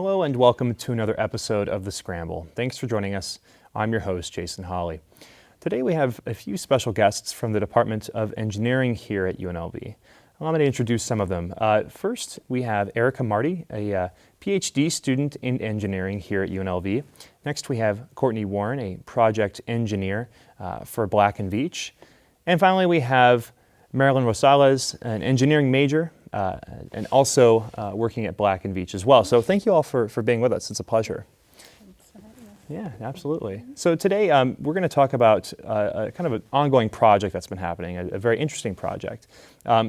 Hello and welcome to another episode of The Scramble. Thanks for joining us. I'm your host, Jason Hawley. Today we have a few special guests from the Department of Engineering here at UNLV. I'm going to introduce some of them. First, we have Erica Marty, a PhD student in engineering here at UNLV. Next, we have Courtney Warren, a project engineer for Black & Veatch. And finally, we have Marilyn Rosales, an engineering major, and also working at Black & Veatch as well. So thank you all for being with us. It's a pleasure. Yeah, absolutely. So today we're going to talk about a kind of an ongoing project that's been happening, a very interesting project.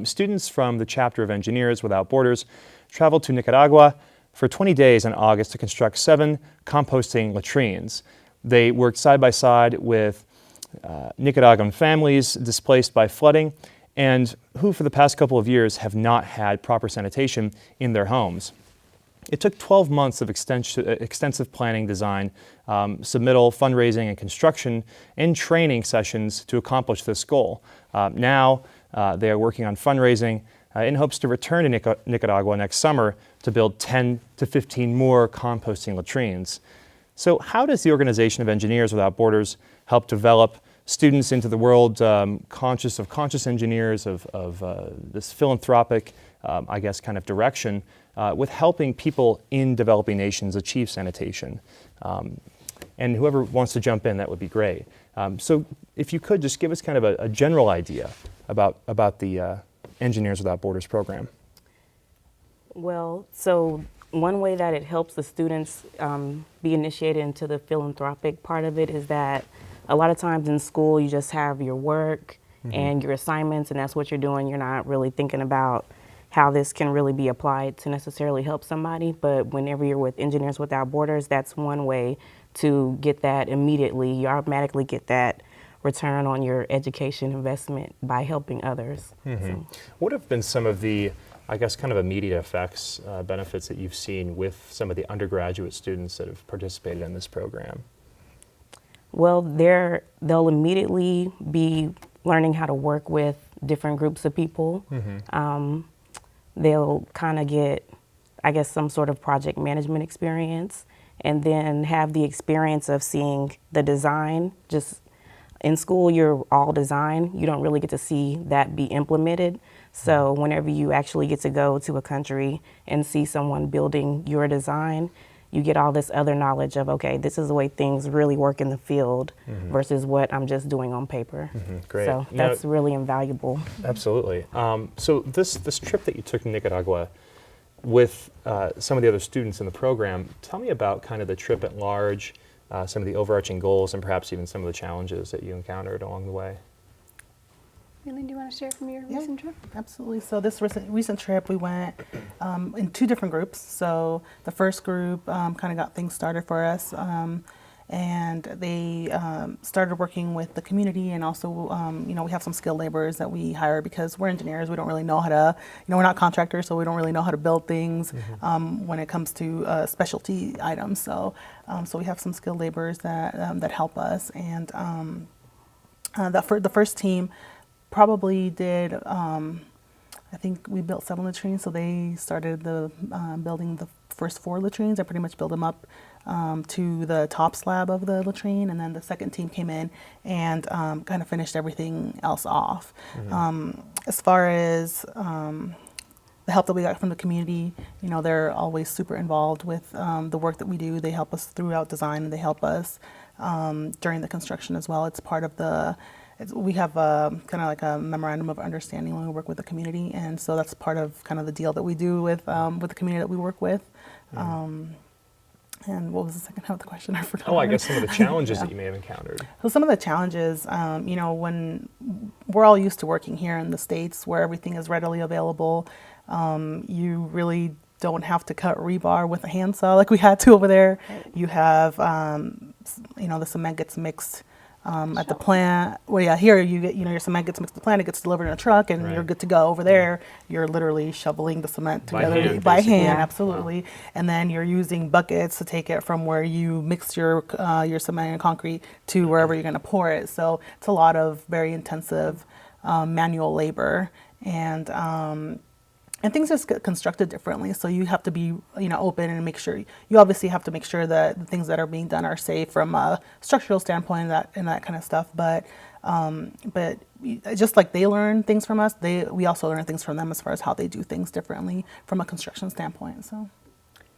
Students from the Chapter of Engineers Without Borders traveled to Nicaragua for 20 days in August to construct 7 composting latrines. They worked side by side with Nicaraguan families displaced by flooding and who for the past couple of years have not had proper sanitation in their homes. It took 12 months of extensive planning, design, submittal, fundraising, and construction and training sessions to accomplish this goal. Now they are working on fundraising in hopes to return to Nicaragua next summer to build 10 to 15 more composting latrines. So how does the Organization of Engineers Without Borders help develop students into the world conscious engineers of this philanthropic, I guess, kind of direction with helping people in developing nations achieve sanitation? And whoever wants to jump in, that would be great. So if you could just give us kind of a general idea about the Engineers Without Borders program. Well, so one way that it helps the students be initiated into the philanthropic part of it is that a lot of times in school you just have your work and your assignments, and that's what you're doing. You're not really thinking about how this can really be applied to necessarily help somebody. But whenever you're with Engineers Without Borders, that's one way to get that immediately. You automatically get that return on your education investment by helping others. So. What have been some of the, I guess, kind of immediate effects, benefits that you've seen with some of the undergraduate students that have participated in this program? Well, they'll immediately be learning how to work with different groups of people. They'll kind of get, I guess, some sort of project management experience, and then have the experience of seeing the design. Just in school, you're all design. You don't really get to see that be implemented. So whenever you actually get to go to a country and see someone building your design, you get all this other knowledge of, okay, this is the way things really work in the field versus what I'm just doing on paper. Great. So that's really invaluable. Absolutely. So this trip that you took to Nicaragua with some of the other students in the program, tell me about kind of the trip at large, some of the overarching goals, and perhaps even some of the challenges that you encountered along the way. Really, do you want to share from your recent trip? Absolutely. So this recent trip, we went in 2 different groups. So the first group kind of got things started for us, and they started working with the community, and also, we have some skilled laborers that we hire because we're engineers. We don't really know how to, we're not contractors, so we don't really know how to build things when it comes to specialty items. So we have some skilled laborers that help us, and the first team probably did, I think we built 7 latrines, so they started building the first 4 latrines. I pretty much built them up to the top slab of the latrine, and then the second team came in and kind of finished everything else off. As far as the help that we got from the community, they're always super involved with the work that we do. They help us throughout design, and they help us during the construction as well. It's part of we have kind of like a memorandum of understanding when we work with the community, and so that's part of kind of the deal that we do with the community that we work with. And what was the second half of the question? I forgot. Oh, I guess some of the challenges that you may have encountered. So some of the challenges, when we're all used to working here in the States where everything is readily available, you really don't have to cut rebar with a handsaw like we had to over there. You have, the cement gets mixed at the plant. Well, yeah, here you get, your cement gets mixed at the plant, it gets delivered in a truck, and you're good to go. Over there, you're literally shoveling the cement together by hand, absolutely. Wow. And then you're using buckets to take it from where you mix your cement and concrete to wherever you're going to pour it. So it's a lot of very intensive manual labor, and and things just get constructed differently. So you have to be, open and make sure, you obviously have to make sure that the things that are being done are safe from a structural standpoint and that kind of stuff. But just like they learn things from us, we also learn things from them as far as how they do things differently from a construction standpoint. So.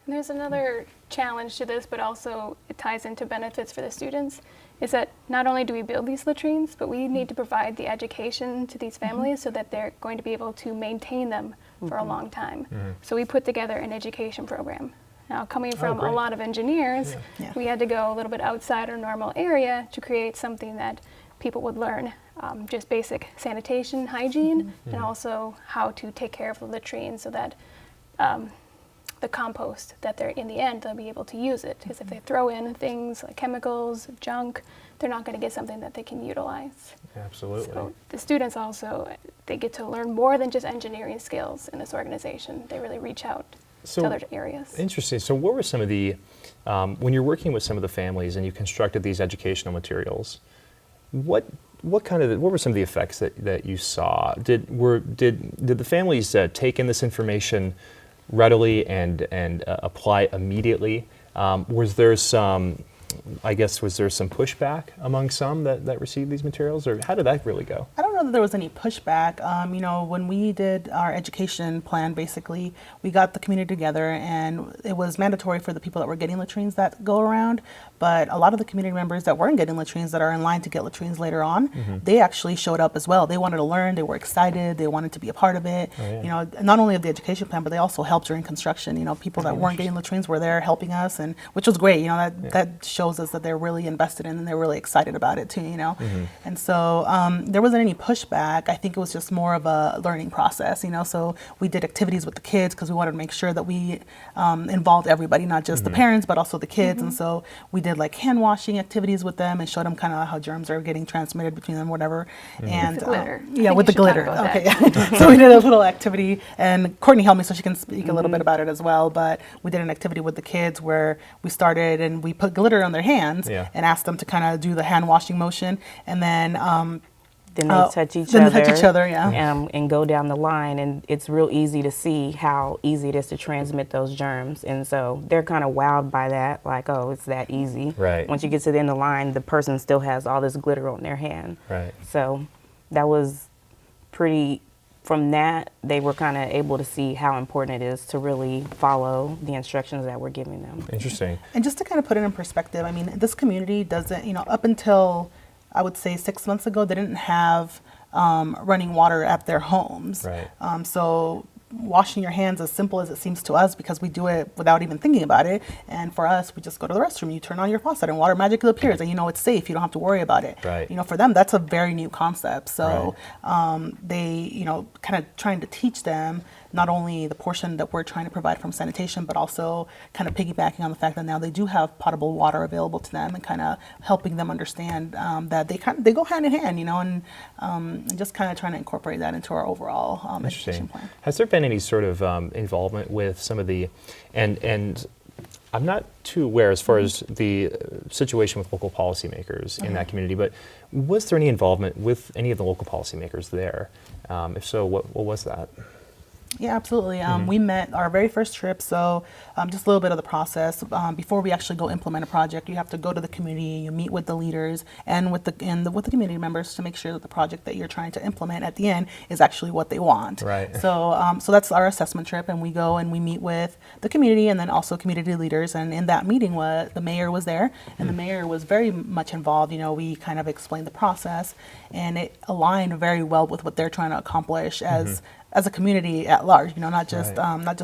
And there's another challenge to this, but also it ties into benefits for the students, is that not only do we build these latrines, but we need to provide the education to these families so that they're going to be able to maintain them for a long time. So we put together an education program. Now, coming from a lot of engineers, we had to go a little bit outside our normal area to create something that people would learn, just basic sanitation, hygiene, and also how to take care of the latrine so that the compost that they're in the end, they'll be able to use it. Because if they throw in things like chemicals, junk, they're not going to get something that they can utilize. Absolutely. So the students also, they get to learn more than just engineering skills in this organization. They really reach out to other areas. Interesting. So what were some of the, when you're working with some of the families and you constructed these educational materials, what were some of the effects that you saw? Did the families take in this information readily and apply immediately? Was there some pushback among some that received these materials, or how did that really go? I don't know that there was any pushback. When we did our education plan, basically, we got the community together, and it was mandatory for the people that were getting latrines that go around. But a lot of the community members that weren't getting latrines, that are in line to get latrines later on, they actually showed up as well. They wanted to learn, they were excited, they wanted to be a part of it. Oh, yeah. Not only of the education plan, but they also helped during construction. People that weren't getting latrines were there helping us, and which was great. That shows us that they're really invested in and they're really excited about it too. And so there wasn't any pushback. I think it was just more of a learning process. So we did activities with the kids because we wanted to make sure that we involved everybody, not just the parents, but also the kids. And so we did like hand washing activities with them and showed them kind of how germs are getting transmitted between them, whatever. And with the glitter. With the glitter. Okay. So we did a little activity, and Courtney helped me so she can speak a little bit about it as well. But we did an activity with the kids where we started and we put glitter on their hands and asked them to kind of do the hand washing motion, and then they touch each other, and go down the line, and it's real easy to see how easy it is to transmit those germs. And so they're kind of wowed by that, like, oh, it's that easy. Right. Once you get to the end of the line, the person still has all this glitter on their hand. Right. So that was pretty. From that, they were kind of able to see how important it is to really follow the instructions that we're giving them. Interesting. And just to kind of put it in perspective, I mean, this community doesn't, up until I would say 6 months ago, they didn't have running water at their homes. Right. So washing your hands, as simple as it seems to us, because we do it without even thinking about it. And for us, we just go to the restroom, you turn on your faucet and water magically appears, and it's safe. You don't have to worry about it. Right. For them, that's a very new concept. So they, kind of trying to teach them not only the portion that we're trying to provide from sanitation, but also kind of piggybacking on the fact that now they do have potable water available to them, and kind of helping them understand that they go hand in hand, and just kind of trying to incorporate that into our overall education plan. Has there been any sort of involvement with some of the, and I'm not too aware as far as the situation with local policymakers in that community, but was there any involvement with any of the local policymakers there? If so, what was that? Yeah, absolutely. We met our very first trip, so just a little bit of the process. Before we actually go implement a project, you have to go to the community, you meet with the leaders and with the community members to make sure that the project that you're trying to implement at the end is actually what they want. Right. So that's our assessment trip, and we go and we meet with the community and then also community leaders. And in that meeting, the mayor was there, and the mayor was very much involved. We kind of explained the process, and it aligned very well with what they're trying to accomplish as a community at large, not just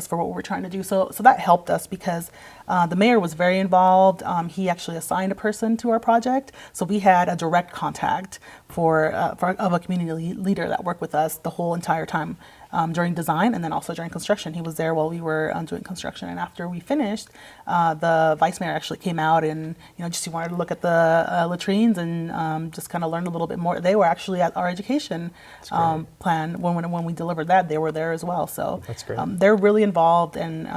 for what we're trying to do. So that helped us because the mayor was very involved. He actually assigned a person to our project, so we had a direct contact of a community leader that worked with us the whole entire time during design and then also during construction. He was there while we were doing construction, and after we finished, the vice mayor actually came out and he wanted to look at the latrines and just kind of learn a little bit more. They were actually at our education plan when we delivered that. They were there as well. So that's great. They're really involved, and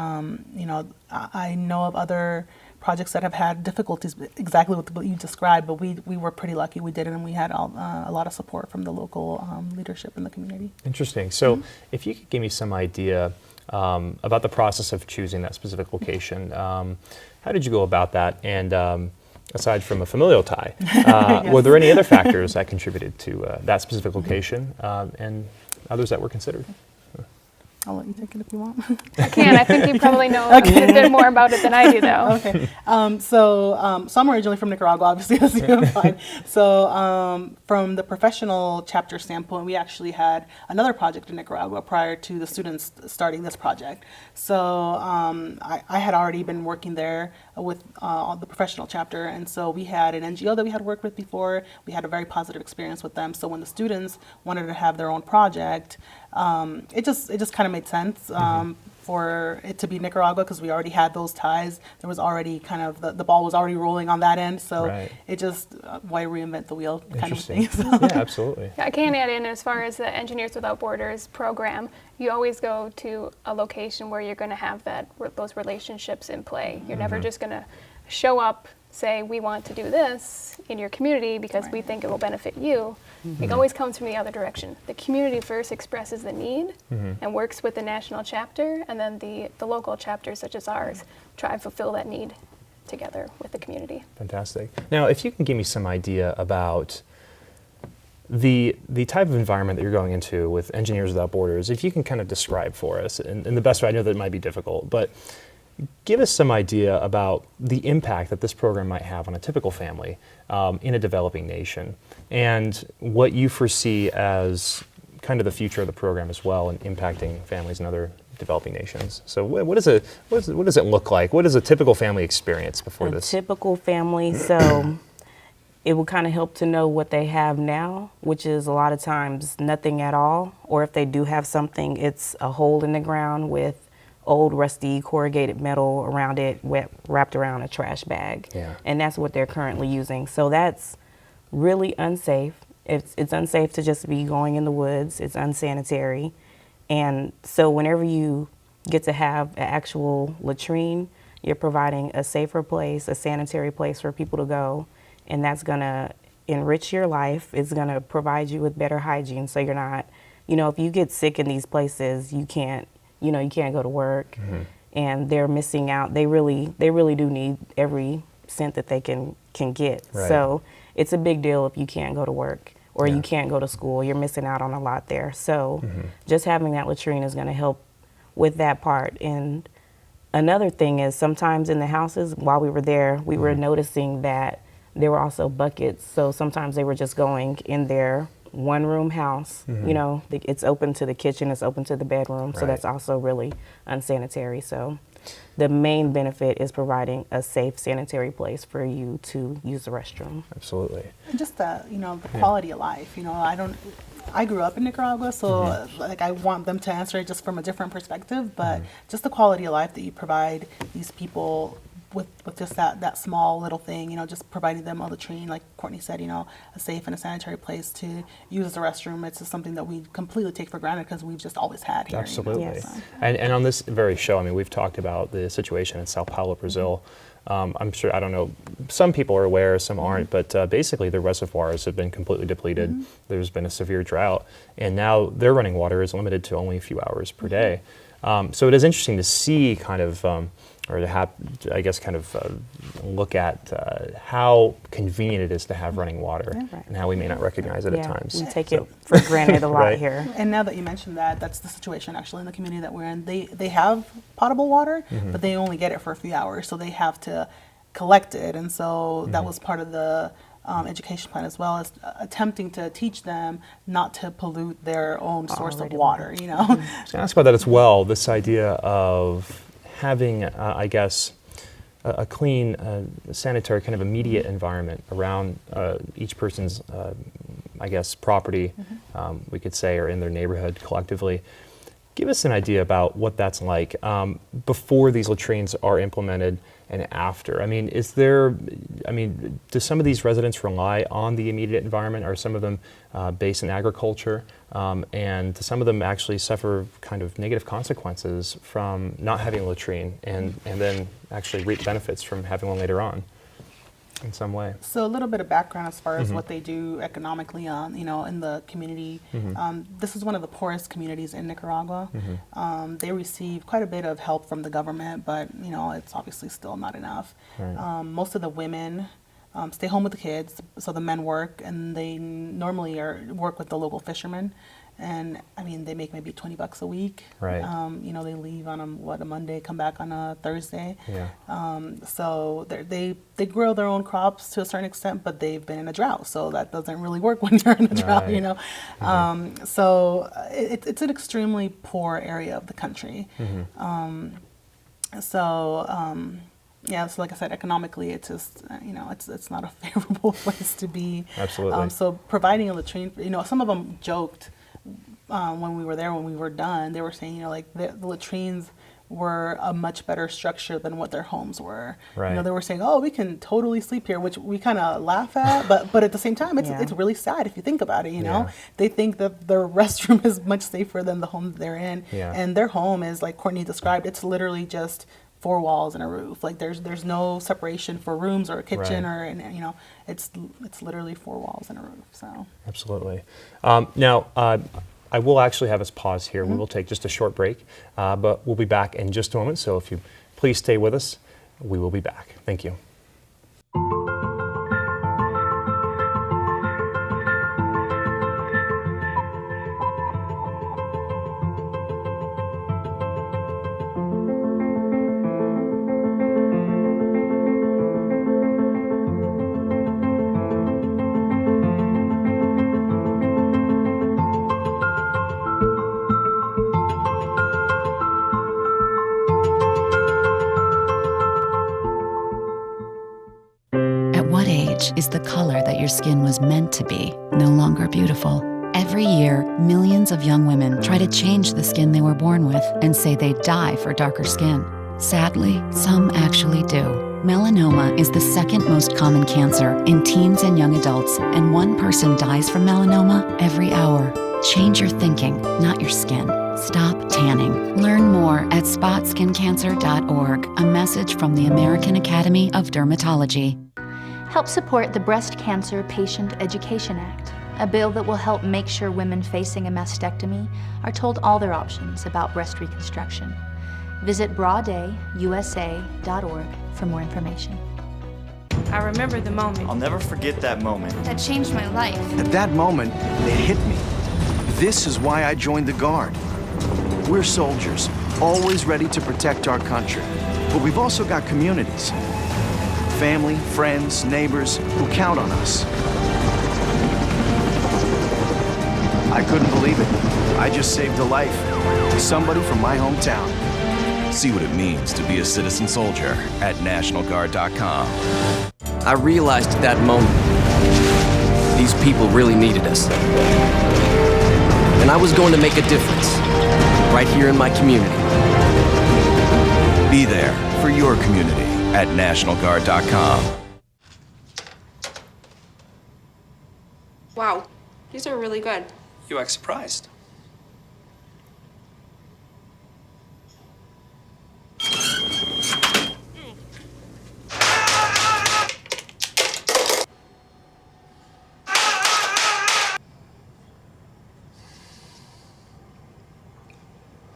I know of other projects that have had difficulties, exactly what you described, but we were pretty lucky we did it, and we had a lot of support from the local leadership in the community. Interesting. So if you could give me some idea about the process of choosing that specific location, how did you go about that? And aside from a familial tie, were there any other factors that contributed to that specific location and others that were considered? I'll let you take it if you want. I can. I think you probably know a bit more about it than I do, though. Okay. So I'm originally from Nicaragua, obviously, as you can find. So from the professional chapter standpoint, we actually had another project in Nicaragua prior to the students starting this project. So I had already been working there with the professional chapter, and so we had an NGO that we had worked with before. We had a very positive experience with them. So when the students wanted to have their own project, it just kind of made sense for it to be Nicaragua, because we already had those ties. There was already kind of the ball was already rolling on that end, so it just why reinvent the wheel kind of thing. So. Yeah, absolutely. I can add in, as far as the Engineers Without Borders program, you always go to a location where you're going to have those relationships in play. You're never just going to show up, say, we want to do this in your community because we think it will benefit you. It always comes from the other direction. The community first expresses the need and works with the national chapter, and then the local chapters, such as ours, try and fulfill that need together with the community. Fantastic. Now, if you can give me some idea about the type of environment that you're going into with Engineers Without Borders, if you can kind of describe for us, and the best way, I know that it might be difficult, but give us some idea about the impact that this program might have on a typical family in a developing nation, and what you foresee as kind of the future of the program as well, and impacting families in other developing nations. So what does it look like? What is a typical family experience before this? Typical family, so it will kind of help to know what they have now, which is a lot of times nothing at all, or if they do have something, it's a hole in the ground with old rusty corrugated metal around it, wrapped around a trash bag. Yeah. And that's what they're currently using. So that's really unsafe. It's unsafe to just be going in the woods. It's unsanitary. And so whenever you get to have an actual latrine, you're providing a safer place, a sanitary place for people to go. And that's gonna enrich your life. It's gonna provide you with better hygiene. So you're not, if you get sick in these places, you can't go to work, and they're missing out. They really do need every cent that they can get. Right. So it's a big deal if you can't go to work or you can't go to school. You're missing out on a lot there. So just having that latrine is going to help with that part. And another thing is, sometimes in the houses, while we were there, we were noticing that there were also buckets. So sometimes they were just going in their one-room house. It's open to the kitchen, it's open to the bedroom, so that's also really unsanitary. So the main benefit is providing a safe, sanitary place for you to use the restroom. Absolutely. And just the quality of life. I grew up in Nicaragua, so like I want them to answer it just from a different perspective, but just the quality of life that you provide these people with just that small little thing, just providing them a latrine, like Courtney said, a safe and a sanitary place to use as a restroom. It's just something that we completely take for granted because we've just always had here. Absolutely. Yes. And on this very show, we've talked about the situation in Sao Paulo, Brazil. I'm sure, I don't know, some people are aware, some aren't, but basically the reservoirs have been completely depleted. There's been a severe drought, and now their running water is limited to only a few hours per day. So it is interesting to see kind of, or to have, I guess, kind of look at how convenient it is to have running water, and how we may not recognize it at times. We take it for granted a lot here. And now that you mentioned that, that's the situation actually in the community that we're in. They have potable water, but they only get it for a few hours, so they have to collect it. And so that was part of the education plan as well, as attempting to teach them not to pollute their own source of water, So I ask about that as well, this idea of having, I guess, a clean, sanitary, kind of immediate environment around each person's, I guess, property, we could say, or in their neighborhood collectively. Give us an idea about what that's like before these latrines are implemented, and after? I mean, do some of these residents rely on the immediate environment? Are some of them based in agriculture? And do some of them actually suffer kind of negative consequences from not having a latrine and then actually reap benefits from having one later on in some way? So a little bit of background as far as what they do economically in the community. This is one of the poorest communities in Nicaragua. They receive quite a bit of help from the government, but it's obviously still not enough. Right. Most of the women stay home with the kids, so the men work, and they normally work with the local fishermen. And I mean, they make maybe $20 a week. Right. They leave on a Monday, come back on a Thursday. Yeah. So they grow their own crops to a certain extent, but they've been in a drought, so that doesn't really work when you're in a drought, Right. So it's an extremely poor area of the country. So like I said, economically, it's just it's not a favorable place to be. Absolutely. So providing a latrine, some of them joked. When we were there, when we were done, they were saying, the latrines were a much better structure than what their homes were. Right. They were saying, "Oh, we can totally sleep here," which we kind of laugh at, but at the same time, it's really sad if you think about it. Yeah. They think that their restroom is much safer than the home that they're in, Yeah. and their home is, like Courtney described, it's literally just 4 walls and a roof. Like there's no separation for rooms or a kitchen Right. it's literally 4 walls and a roof. So Absolutely. Now, I will actually have us pause here. We will take just a short break, but we'll be back in just a moment. So if you please stay with us, we will be back. Thank you. Is the color that your skin was meant to be no longer beautiful? Every year, millions of young women try to change the skin they were born with and say they die for darker skin. Sadly, some actually do. Melanoma is the second most common cancer in teens and young adults, and 1 person dies from melanoma every hour. Change your thinking, not your skin. Stop tanning. Learn more at spotskincancer.org. A message from the American Academy of Dermatology. Help support the Breast Cancer Patient Education Act, a bill that will help make sure women facing a mastectomy are told all their options about breast reconstruction. Visit broaddayusa.org for more information. I remember the moment I'll never forget that moment. that changed my life. At that moment, it hit me. This is why I joined the Guard. We're soldiers, always ready to protect our country. But we've also got communities. Family, friends, neighbors who count on us. I couldn't believe it. I just saved a life. Somebody from my hometown. See what it means to be a citizen soldier at NationalGuard.com. I realized at that moment, these people really needed us. And I was going to make a difference, right here in my community. Be there for your community at NationalGuard.com. Wow, these are really good. You act surprised.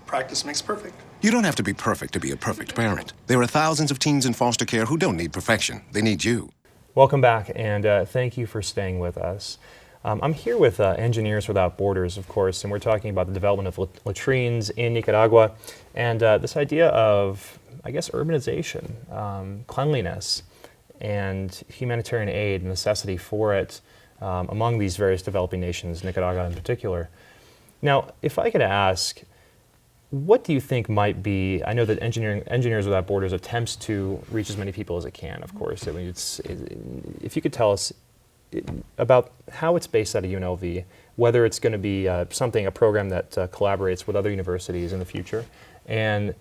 Practice makes perfect. You don't have to be perfect to be a perfect parent. There are thousands of teens in foster care who don't need perfection. They need you. Welcome back, and thank you for staying with us. I'm here with Engineers Without Borders, of course, and we're talking about the development of latrines in Nicaragua and this idea of, I guess, urbanization, cleanliness, and humanitarian aid, necessity for it among these various developing nations, Nicaragua in particular. Now, if I could ask, what do you think might be, I know that Engineers Without Borders attempts to reach as many people as it can, of course. I mean, if you could tell us about how it's based out of UNLV, whether it's going to be a program that collaborates with other universities in the future, and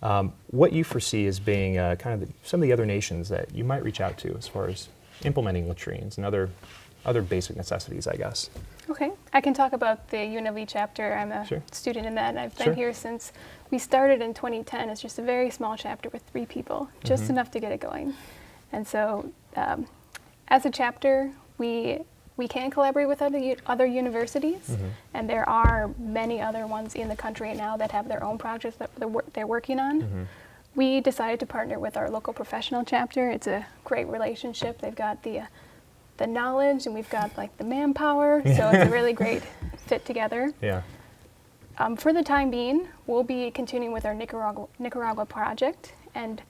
what you foresee as being kind of some of the other nations that you might reach out to as far as implementing latrines and other basic necessities, I guess. Okay, I can talk about the UNLV chapter. I'm a student in that, and I've been here since we started in 2010. It's just a very small chapter with 3 people, just enough to get it going. And so, as a chapter, we can collaborate with other universities, and there are many other ones in the country right now that have their own projects that they're working on. We decided to partner with our local professional chapter. It's a great relationship. They've got the knowledge, and we've got like the manpower, so it's a really great fit together. Yeah. For the time being, we'll be continuing with our Nicaragua project, and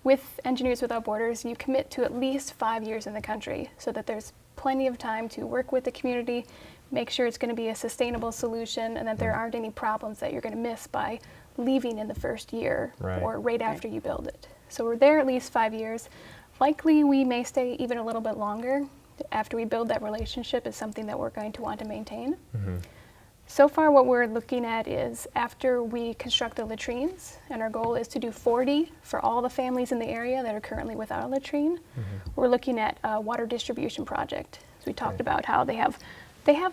with Engineers Without Borders, you commit to at least 5 years in the country so that there's plenty of time to work with the community, make sure it's going to be a sustainable solution, and that there aren't any problems that you're going to miss by leaving in the first year or right after you build it. So we're there at least 5 years. Likely we may stay even a little bit longer. After we build that relationship is something that we're going to want to maintain. So far what we're looking at is after we construct the latrines, and our goal is to do 40 for all the families in the area that are currently without a latrine, we're looking at a water distribution project. So we talked about how they have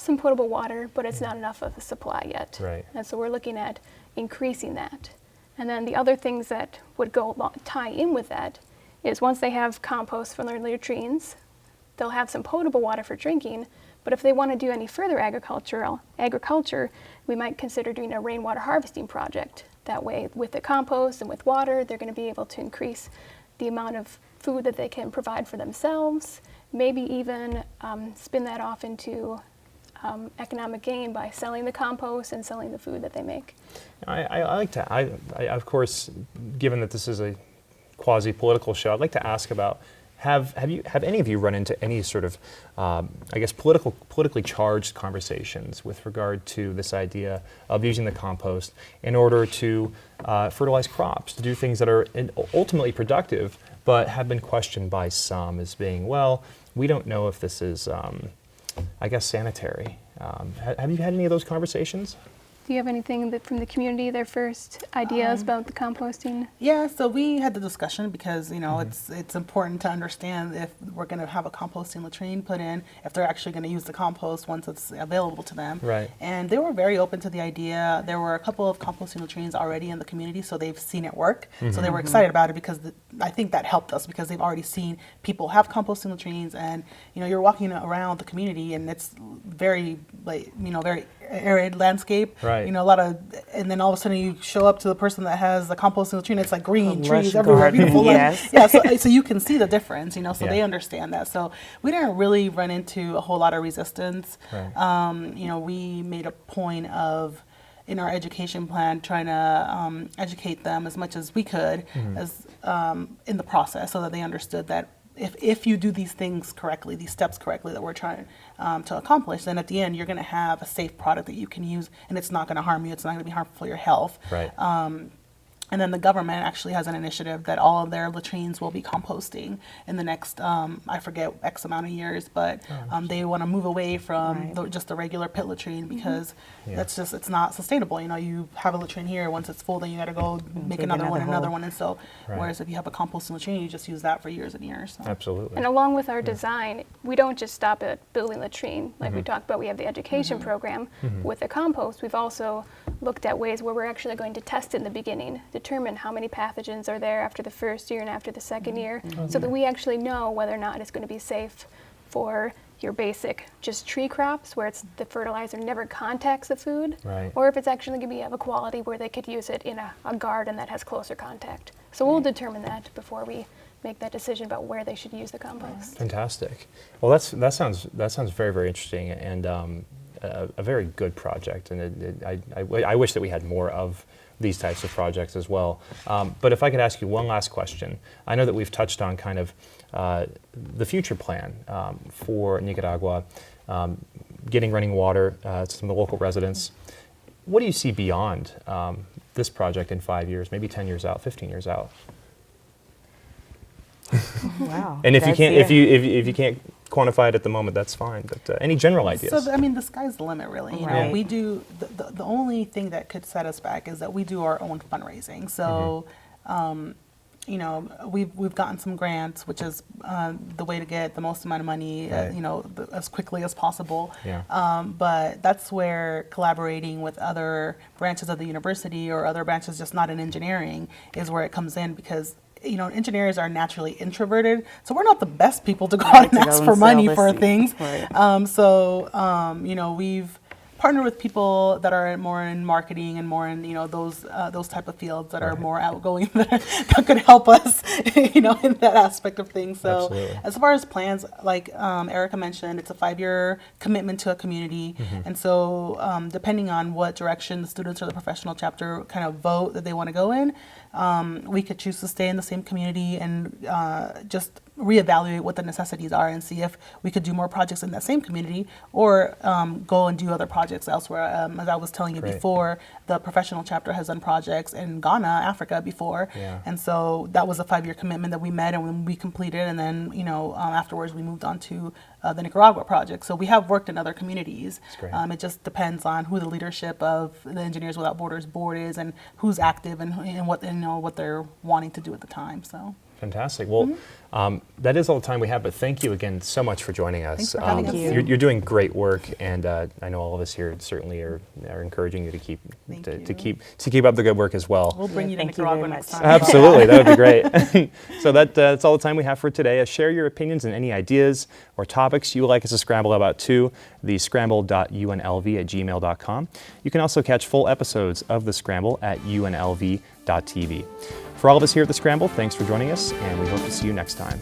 some potable water, but it's not enough of a supply yet. And so we're looking at increasing that. And then the other things that would tie in with that is once they have compost from their latrines, they'll have some potable water for drinking, but if they want to do any further agriculture, we might consider doing a rainwater harvesting project. That way, with the compost and with water, they're going to be able to increase the amount of food that they can provide for themselves, maybe even spin that off into economic gain by selling the compost and selling the food that they make. I like to, of course, given that this is a quasi-political show, I'd like to ask about, have any of you run into any sort of, I guess, politically charged conversations with regard to this idea of using the compost in order to fertilize crops, to do things that are ultimately productive, but have been questioned by some as being, well, we don't know if this is, I guess, sanitary. Have you had any of those conversations? Do you have anything from the community, their first ideas about the composting? Yeah, so we had the discussion because, you know, it's important to understand if we're going to have a composting latrine put in, if they're actually going to use the compost once it's available to them. And they were very open to the idea. There were a couple of composting latrines already in the community, so they've seen it work. So they were excited about it because I think that helped us because they've already seen people have composting latrines, and, you know, you're walking around the community and it's very, like, you know, very arid landscape. You know, a lot of, and then all of a sudden you show up to the person that has the composting latrine, it's like green trees everywhere, beautiful. Yeah, so you can see the difference, you know, so they understand that. So we didn't really run into a whole lot of resistance. You know, we made a point of, in our education plan, trying to educate them as much as we could as in the process, so that they understood that if you do these things correctly, these steps correctly that we're trying to accomplish, then at the end you're going to have a safe product that you can use, and it's not going to harm you. It's not going to be harmful for your health. And then the government actually has an initiative that all of their latrines will be composting in the next, I forget, X amount of years, but they want to move away from just the regular pit latrine because that's just, it's not sustainable. You know, you have a latrine here, once it's full, then you got to go make another one. And so, whereas if you have a composting latrine, you just use that for years and years. So. Absolutely. And along with our design, we don't just stop at building latrine. Like we talked about, we have the education program. With the compost, we've also looked at ways where we're actually going to test it in the beginning, determine how many pathogens are there after the first year and after the second year, so that we actually know whether or not it's going to be safe for your basic just tree crops where it's the fertilizer never contacts the food, or if it's actually going to be of a quality where they could use it in a garden that has closer contact. So we'll determine that before we make that decision about where they should use the compost. Fantastic. Well, that sounds very, very interesting, and a very good project, and I wish that we had more of these types of projects as well. But if I could ask you one last question. I know that we've touched on kind of the future plan for Nicaragua, getting running water to some of the local residents. What do you see beyond this project in 5 years, maybe 10 years out, 15 years out? Wow. And if you can't quantify it at the moment, that's fine. But any general ideas? So, I mean, the sky's the limit, really. You know, Right. we do, the only thing that could set us back is that we do our own fundraising. So, you know, we've gotten some grants, which is the way to get the most amount of money, Right. you know, as quickly as possible. Yeah. But that's where collaborating with other branches of the university or other branches just not in engineering is where it comes in, because you know, engineers are naturally introverted, so we're not the best people to go out and to go ask and for money sell for this. things. Right. You know, we've partnered with people that are more in marketing and more in, you know, those type of fields that are Right. more outgoing that could help us, you know, in that aspect of things. So Absolutely. as far as plans, like Erica mentioned, it's a 5-year commitment to a community. And so depending on what direction the students or the professional chapter kind of vote that they want to go in, we could choose to stay in the same community and just reevaluate what the necessities are and see if we could do more projects in that same community, or go and do other projects elsewhere. As I was telling you Great. before, the professional chapter has done projects in Ghana, Africa before. Yeah. And so that was a 5-year commitment that we met and when we completed, and then, you know, afterwards we moved on to the Nicaragua project. So we have worked in other communities. That's great. It just depends on who the leadership of the Engineers Without Borders board is and who's active and what, you know, what they're wanting to do at the time. So. Fantastic. Well, that is all the time we have, but thank you again so much for joining us. Thanks for having us. Thank you. You're doing great work, and I know all of us here certainly are encouraging you to keep to keep up the good work as well. We'll bring you to Thank you Nicaragua very next much. time. Absolutely, that would be great. So that's all the time we have for today. Share your opinions and any ideas or topics you would like us to scramble about too. The scramble.unlv@gmail.com. You can also catch full episodes of The Scramble at UNLV-TV. For all of us here at The Scramble, thanks for joining us, and we hope to see you next time.